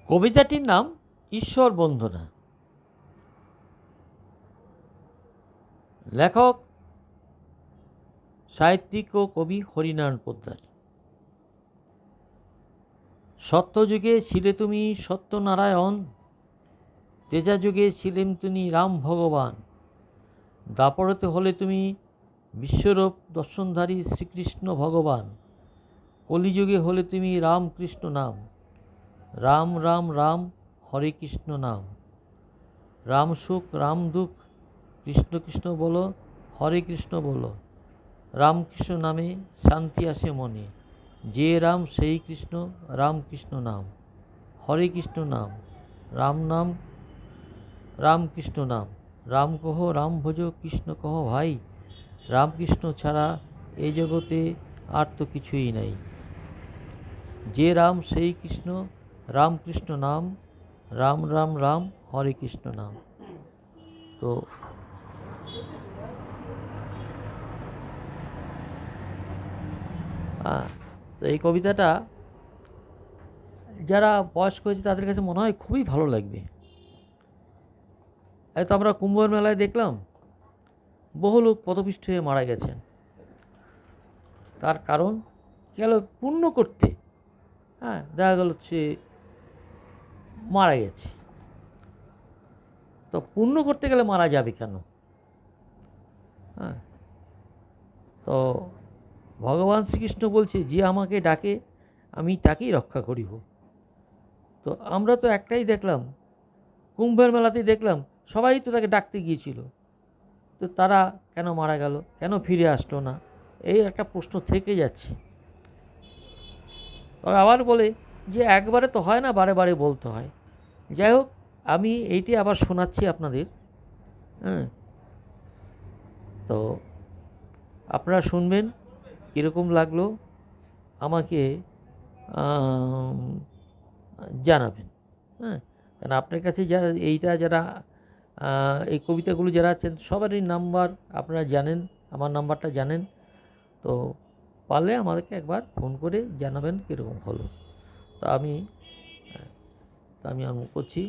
কবিতাটির নাম ঈশ্বর বন্দনা। লেখক সাহিত্যিক ও কবি হরিনারায়ণ পোদ্দার। সত্যযুগে ছিলে তুমি সত্যনারায়ণ, তেজা যুগে ছিলেন তুমি রাম ভগবান, দাপরতে হলে তুমি বিশ্বরূপ দর্শনধারী শ্রীকৃষ্ণ ভগবান, কলিযুগে হলে তুমি রামকৃষ্ণ নাম, রাম রাম রাম হরে কৃষ্ণ নাম, রাম সুখ রাম দুঃখ কৃষ্ণ কৃষ্ণ বলো, হরে কৃষ্ণ বলো, রামকৃষ্ণ নামে শান্তি আসে মনে, যে রাম সেই কৃষ্ণ রামকৃষ্ণ নাম, হরে কৃষ্ণ নাম, রাম নাম রামকৃষ্ণ নাম, রাম কহ রাম ভজ কৃষ্ণ কহ ভাই, রামকৃষ্ণ ছাড়া এ জগতে আর তো কিছুই নাই, যে রাম সেই কৃষ্ণ রামকৃষ্ণ নাম, রাম রাম রাম হরে কৃষ্ণ নাম। তো তো এই কবিতাটা যারা বয়স্ক হয়েছে তাদের কাছে মনে হয় খুবই ভালো লাগবে। এই তো আমরা কুম্ভের মেলায় দেখলাম বহু লোক পথপিষ্ট হয়ে মারা গেছেন। তার কারণ গেল পুণ্য করতে, দেখা গেল সে মারা গেছে। তো পুণ্য করতে গেলে মারা যাবে কেন? তো ভগবান শ্রীকৃষ্ণ বলছে, যে আমাকে ডাকে আমি তাকেই রক্ষা করিব। তো আমরা তো একটাই দেখলাম, কুম্ভের মেলাতেই দেখলাম সবাই তো তাকে ডাকতে গিয়েছিল, তো তারা কেন মারা গেল, কেন ফিরে আসলো না, এই একটা প্রশ্ন থেকে যাচ্ছে। তবে আবার বলে যে একবারে তো হয় না, বারে বারে বলতে হয়। যাই হোক, আমি এইটি আবার শোনাচ্ছি আপনাদের। তো আপনারা শুনবেন, কীরকম লাগলো আমাকে জানাবেন। কারণ আপনার কাছে যারা যারা এই কবিতাগুলো যারা আছেন সবারই নাম্বার আপনারা জানেন, আমার নাম্বারটা জানেন। তো পারলে আমাদেরকে একবার ফোন করে জানাবেন কীরকম হলো। তো আমি আরম্ভ করছি।